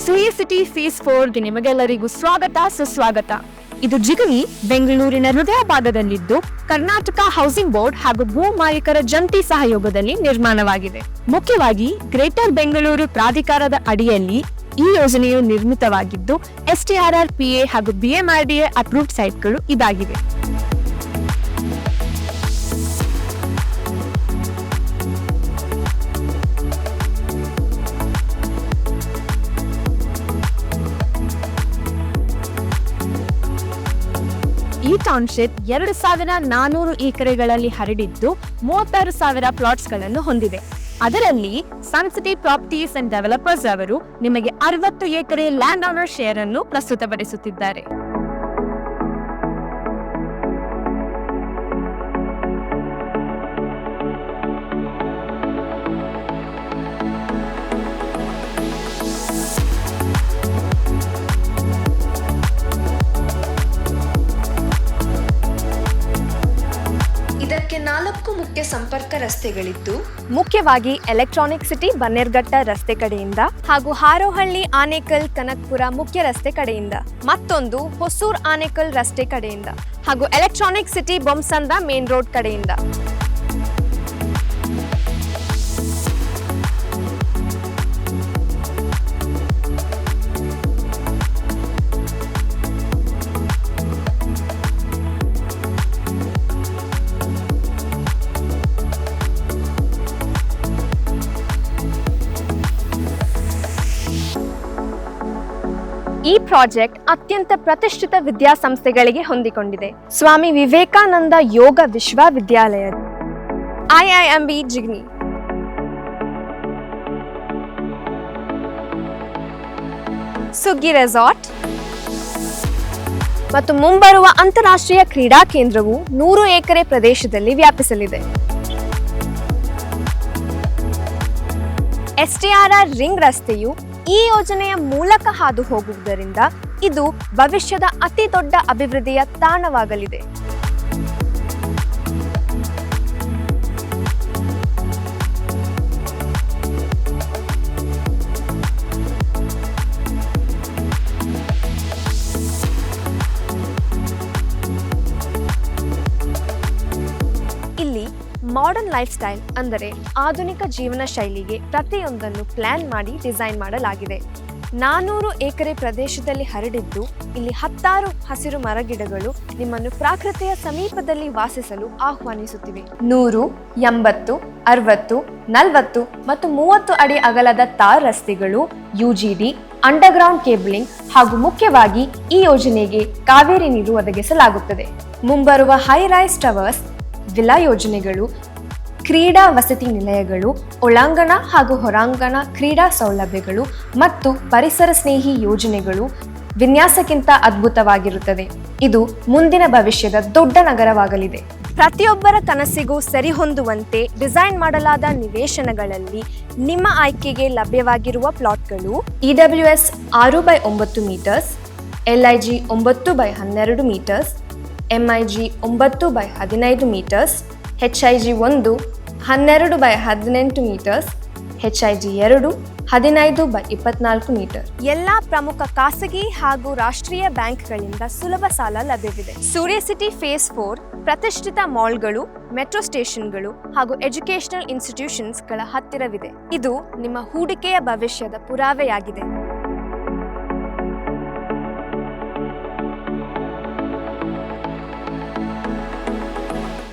ಸೂರ್ಯ City face 4ಗೆ ನಿಮಗೆಲ್ಲರಿಗೂ ಸ್ವಾಗತ ಸುಸ್ವಾಗತ. ಇದು ಜಿಗಣಿ ಬೆಂಗಳೂರಿನ ಹೃದಯ ಭಾಗದಲ್ಲಿದ್ದು ಕರ್ನಾಟಕ ಹೌಸಿಂಗ್ ಬೋರ್ಡ್ ಹಾಗೂ ಭೂ ಮಾಲೀಕರ ಜಂಟಿ ಸಹಯೋಗದಲ್ಲಿ ನಿರ್ಮಾಣವಾಗಿದೆ. ಮುಖ್ಯವಾಗಿ ಗ್ರೇಟರ್ ಬೆಂಗಳೂರು ಪ್ರಾಧಿಕಾರದ ಅಡಿಯಲ್ಲಿ ಈ ಯೋಜನೆಯು ನಿರ್ಮಿತವಾಗಿದ್ದು STRRPA ಹಾಗೂ BMRDA ಅಪ್ರೂವ್ಡ್ ಸೈಟ್ಗಳು ಇದಾಗಿವೆ. ಈ ಟೌನ್ಶಿಪ್ 2,400 ಎಕರೆಗಳಲ್ಲಿ ಹರಡಿದ್ದು 36,000 ಪ್ಲಾಟ್ಸ್ಗಳನ್ನು ಹೊಂದಿದೆ. ಅದರಲ್ಲಿ ಸನ್ ಸಿಟಿ ಪ್ರಾಪರ್ಟೀಸ್ ಅಂಡ್ ಡೆವಲಪರ್ಸ್ ಅವರು ನಿಮಗೆ 60 ಎಕರೆ ಲ್ಯಾಂಡ್ ಓನರ್ ಶೇರ್ ಅನ್ನು ಪ್ರಸ್ತುತಪಡಿಸುತ್ತಿದ್ದಾರೆ. ಇದಕ್ಕೆ 4 ಮುಖ್ಯ ಸಂಪರ್ಕ ರಸ್ತೆಗಳಿದ್ದು, ಮುಖ್ಯವಾಗಿ ಎಲೆಕ್ಟ್ರಾನಿಕ್ ಸಿಟಿ ಬನ್ನೇರ್ಘಟ್ಟ ರಸ್ತೆ ಕಡೆಯಿಂದ ಹಾಗೂ ಹಾರೋಹಳ್ಳಿ ಆನೇಕಲ್ ಕನಕಪುರ ಮುಖ್ಯ ರಸ್ತೆ ಕಡೆಯಿಂದ, ಮತ್ತೊಂದು ಹೊಸೂರ್ ಆನೇಕಲ್ ರಸ್ತೆ ಕಡೆಯಿಂದ ಹಾಗೂ ಎಲೆಕ್ಟ್ರಾನಿಕ್ ಸಿಟಿ ಬೊಮ್ಸಂದ ಮೇನ್ ರೋಡ್ ಕಡೆಯಿಂದ. ಈ ಪ್ರಾಜೆಕ್ಟ್ ಅತ್ಯಂತ ಪ್ರತಿಷ್ಠಿತ ವಿದ್ಯಾಸಂಸ್ಥೆಗಳಿಗೆ ಹೊಂದಿಕೊಂಡಿದೆ. ಸ್ವಾಮಿ ವಿವೇಕಾನಂದ ಯೋಗ ವಿಶ್ವವಿದ್ಯಾಲಯ, IIMB ಜಿಗ್ನಿ, ಸುಗ್ಗಿ ರೆಸಾರ್ಟ್ ಮತ್ತು ಮುಂಬರುವ ಅಂತಾರಾಷ್ಟ್ರೀಯ ಕ್ರೀಡಾ ಕೇಂದ್ರವು 100 ಎಕರೆ ಪ್ರದೇಶದಲ್ಲಿ ವ್ಯಾಪಿಸಲಿದೆ. STRR ರಿಂಗ್ ರಸ್ತೆಯು ಈ ಯೋಜನೆಯ ಮೂಲಕ ಹಾದು ಹೋಗುವುದರಿಂದ ಇದು ಭವಿಷ್ಯದ ಅತಿ ದೊಡ್ಡ ಅಭಿವೃದ್ಧಿಯ ತಾಣವಾಗಲಿದೆ. ಇಲ್ಲಿ ಮಾಡರ್ನ್ ಲೈಫ್ ಸ್ಟೈಲ್ ಅಂದರೆ ಆಧುನಿಕ ಜೀವನ ಶೈಲಿಗೆ ಪ್ರತಿಯೊಂದನ್ನು ಪ್ಲಾನ್ ಮಾಡಿ ಡಿಸೈನ್ ಮಾಡಲಾಗಿದೆ. 400 ಎಕರೆ ಪ್ರದೇಶದಲ್ಲಿ ಹರಡಿದ್ದು ಇಲ್ಲಿ 10 ಹಸಿರು ಮರಗಿಡಗಳು ನಿಮ್ಮನ್ನು ಪ್ರಕೃತಿಯ ಸಮೀಪದಲ್ಲಿ ವಾಸಿಸಲು ಆಹ್ವಾನಿಸುತ್ತಿವೆ. 100, 80, 60, 40 ಮತ್ತು 30 ಅಡಿ ಅಗಲದ ತಾರ್ ರಸ್ತೆಗಳು, UGD, ಅಂಡರ್ಗ್ರೌಂಡ್ ಕೇಬಲಿಂಗ್ ಹಾಗೂ ಮುಖ್ಯವಾಗಿ ಈ ಯೋಜನೆಗೆ ಕಾವೇರಿ ನೀರು ಒದಗಿಸಲಾಗುತ್ತದೆ. ಮುಂಬರುವ ಹೈ ರೈಸ್ ಟವರ್ಸ್, ವಿಲಾ ಯೋಜನೆಗಳು, ಕ್ರೀಡಾ ವಸತಿ ನಿಲಯಗಳು, ಒಳಾಂಗಣ ಹಾಗೂ ಹೊರಾಂಗಣ ಕ್ರೀಡಾ ಸೌಲಭ್ಯಗಳು ಮತ್ತು ಪರಿಸರ ಸ್ನೇಹಿ ಯೋಜನೆಗಳು ವಿನ್ಯಾಸಕ್ಕಿಂತ ಅದ್ಭುತವಾಗಿರುತ್ತದೆ. ಇದು ಮುಂದಿನ ಭವಿಷ್ಯದ ದೊಡ್ಡ ನಗರವಾಗಲಿದೆ. ಪ್ರತಿಯೊಬ್ಬರ ಕನಸಿಗೂ ಸರಿಹೊಂದುವಂತೆ ಡಿಸೈನ್ ಮಾಡಲಾದ ನಿವೇಶನಗಳಲ್ಲಿ ನಿಮ್ಮ ಆಯ್ಕೆಗೆ ಲಭ್ಯವಾಗಿರುವ ಪ್ಲಾಟ್ಗಳು EWS 6/9 meters, LIG 9/12 meters, MIG 9/15 meters, HIG 1 12/18 meters, HIG 2 15/24 meter. ಎಲ್ಲಾ ಪ್ರಮುಖ ಖಾಸಗಿ ಹಾಗೂ ರಾಷ್ಟ್ರೀಯ ಬ್ಯಾಂಕ್ಗಳಿಂದ ಸುಲಭ ಸಾಲ ಲಭ್ಯವಿದೆ. ಸೂರ್ಯ ಸಿಟಿ ಫೇಸ್ 4 ಪ್ರತಿಷ್ಠಿತ ಮಾಲ್ಗಳು, ಮೆಟ್ರೋ ಸ್ಟೇಷನ್ಗಳು ಹಾಗೂ ಎಜುಕೇಶನಲ್ ಇನ್ಸ್ಟಿಟ್ಯೂಷನ್ಸ್ಗಳ ಹತ್ತಿರವಿದೆ. ಇದು ನಿಮ್ಮ ಹೂಡಿಕೆಯ ಭವಿಷ್ಯದ ಪುರಾವೆಯಾಗಿದೆ.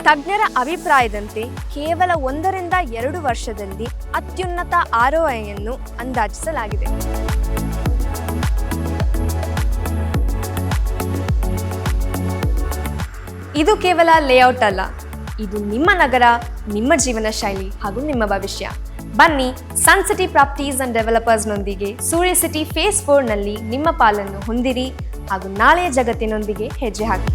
ತಜ್ಞರ ಅಭಿಪ್ರಾಯದಂತೆ ಕೇವಲ 1 ರಿಂದ 2 ವರ್ಷದಲ್ಲಿ ಅತ್ಯುನ್ನತ ROI ಅನ್ನು ಅಂದಾಜಿಸಲಾಗಿದೆ. ಇದು ಕೇವಲ ಲೇಔಟ್ ಅಲ್ಲ, ಇದು ನಿಮ್ಮ ನಗರ, ನಿಮ್ಮ ಜೀವನ ಶೈಲಿ ಹಾಗೂ ನಿಮ್ಮ ಭವಿಷ್ಯ. ಬನ್ನಿ, ಸನ್ ಸಿಟಿ ಪ್ರಾಪರ್ಟೀಸ್ ಅಂಡ್ ಡೆವಲಪರ್ಸ್ನೊಂದಿಗೆ ಸೂರ್ಯ ಸಿಟಿ ಫೇಸ್ 4ನಲ್ಲಿ ನಿಮ್ಮ ಪಾಲನ್ನು ಹೊಂದಿರಿ ಹಾಗೂ ನಾಳೆಯ ಜಗತ್ತಿನೊಂದಿಗೆ ಹೆಜ್ಜೆ ಹಾಕಿ.